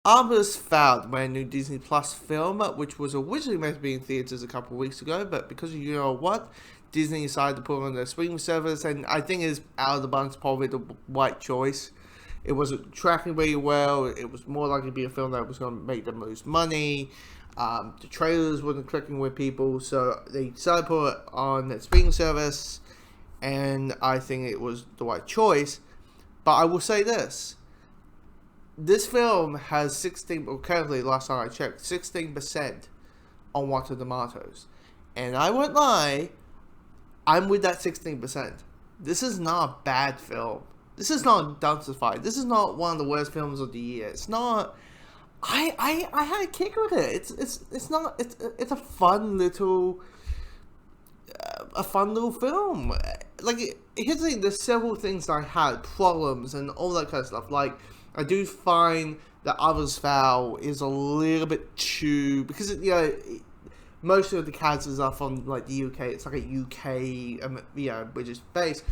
Artemis Fowl, my new Disney Plus film, which was originally meant to be in theaters a couple of weeks ago, but because of you know what, Disney decided to put it on their streaming service, and I think it's out of the bunch probably the right choice. It wasn't tracking very well. It was more likely to be a film that was going to make them lose money. The trailers wasn't clicking with people, so they decided to put it on their streaming service, and I think it was the right choice. But I will say this film has 16, well, currently, last time I checked, 16% on Rotten Tomatoes. And I won't lie, I'm with that 16%. This is not a bad film. This is not Dunstified. This is not one of the worst films of the year. It's not. I had a kick with it. It's not. It's a fun little film. Like, here's the thing, there's several things I had problems and all that kind of stuff. Like, I do find that Artemis Fowl is a little bit too, because most of the characters are from like the UK. It's like a UK British base.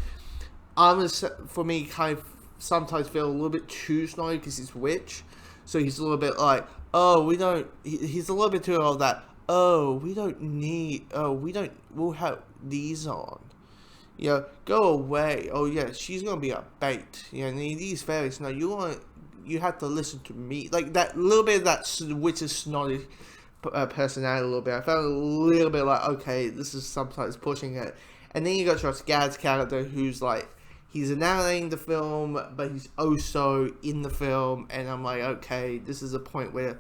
Artemis, for me, kind of sometimes feel a little bit too snotty because he's rich, so he's a little bit like, oh, we don't. He's a little bit too old that. Oh, we don't need. Oh, we don't. We'll have these on. Go away. Oh yeah, she's gonna be a bait. These fairies. No, you have to listen to me. Like that little bit of that witch's snotty personality. A little bit. I felt a little bit like, okay, this is sometimes pushing it. And then you got Josh Gad's character, who's like, he's narrating the film, but he's also in the film, and I'm like, okay, this is a point where,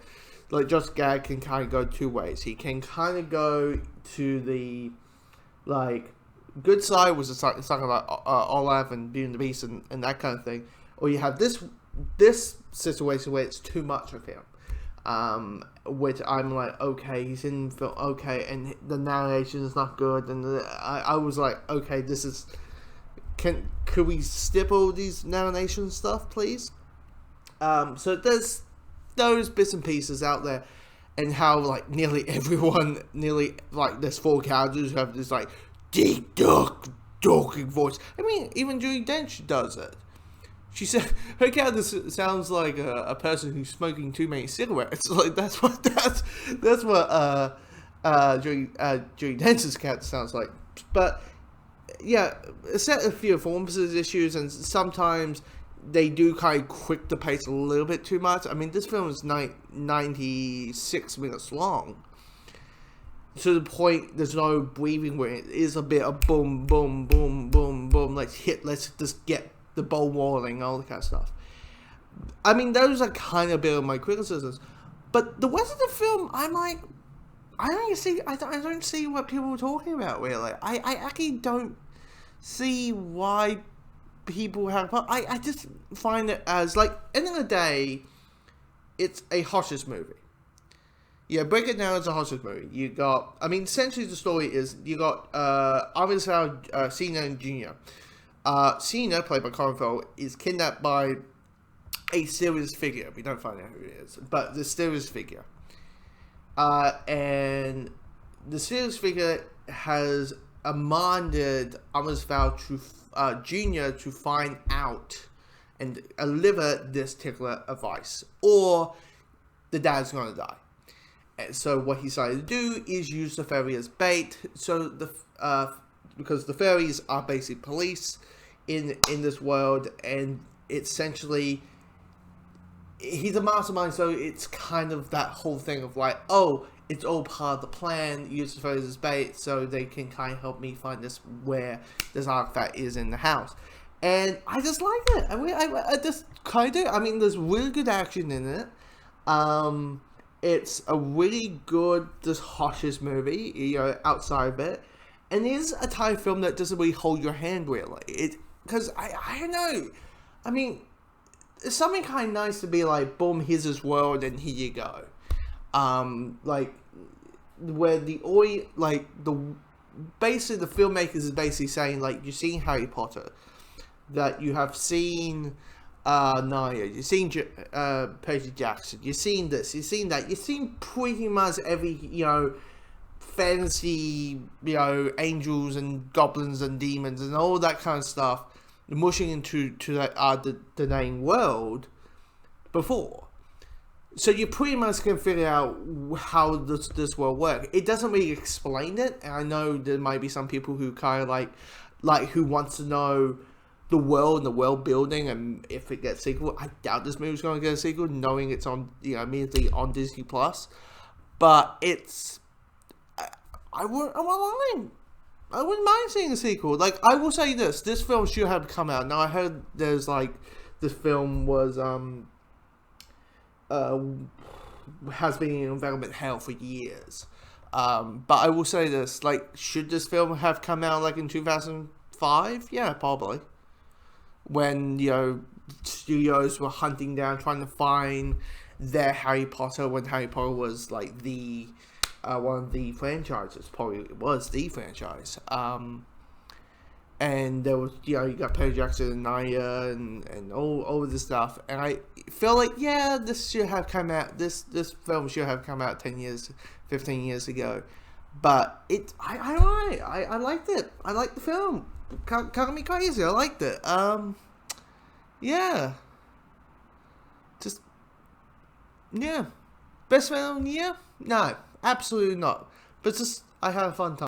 like, Josh Gad can kind of go two ways. He can kind of go to the, like, good side, which is talking about Olaf and Beauty and the Beast and that kind of thing, or you have this situation where it's too much of him, which I'm like, okay, he's in film, okay, and the narration is not good, and I was like, okay, this is, could we stipple these narration stuff, please? So there's those bits and pieces out there, and how like nearly like there's four characters who have this like deep dark talking voice. I mean, even Judi Dench does it. She said her character sounds like a person who's smoking too many cigarettes. Like that's what Judi Dench's character sounds like. But yeah, a set of few performances issues, and sometimes they do kind of quick the pace a little bit too much. I mean, this film is 96 minutes long, to the point there's no breathing where it is a bit of boom, boom, boom, boom, boom. Let's just get the ball rolling, all that kind of stuff. I mean, those are kind of a bit of my criticisms. But the rest of the film, I'm like, I don't see what people are talking about, really. I actually don't see why people have. I just find it as, like, end of the day, it's a Hoshes movie. Yeah, break it down as a Hostage movie. You got, I mean, essentially the story is, you got Artemis Fowl, Senior and Junior. Senior, played by Colin Farrell, is kidnapped by a serious figure. We don't find out who it is, but the serious figure. And the serious figure has commanded Artemis Fowl to Junior to find out and deliver this particular advice, or the dad's going to die. And so what he decided to do is use the fairy as bait. So because the fairies are basically police in this world, and essentially he's a mastermind. So it's kind of that whole thing of like, oh, it's all part of the plan. Use the fairies as bait so they can kind of help me find where this artifact is in the house. And I just like it. I just kind of do. I mean, there's really good action in it. It's a really good, just Hoshes movie, outside of it. And it is a Thai film that doesn't really hold your hand, really. Because, I don't know. I mean, it's something kind of nice to be like, boom, here's this world, and here you go. Like, where basically the filmmakers is basically saying, like, you've seen Harry Potter, that you have seen Narnia, you've seen Percy Jackson, you've seen this, you've seen that, you've seen pretty much every, fantasy, angels and goblins and demons and all that kind of stuff, mushing into that the name world before. So you pretty much can figure out how this will work. It doesn't really explain it, and I know there might be some people who kind of like who wants to know the world and the world building, and if it gets sequel. I doubt this movie's going to get a sequel, knowing it's on immediately on Disney Plus. But it's I wouldn't mind seeing a sequel. Like, I will say this film should have come out. Now I heard there's like this film was has been in development hell for years. But I will say this, like, should this film have come out like in 2005? Yeah, probably. When, studios were hunting down, trying to find their Harry Potter, when Harry Potter was like the one of the franchises, probably it was the franchise. And there was, you got Perry Jackson and Naya and all of this stuff. And I feel like, yeah, this should have come out, this film should have come out 10 years, 15 years ago. But I liked it. I liked the film. Cut me crazy. I liked it. Yeah. Just, yeah. Best film of the year? No, absolutely not. But just, I had a fun time.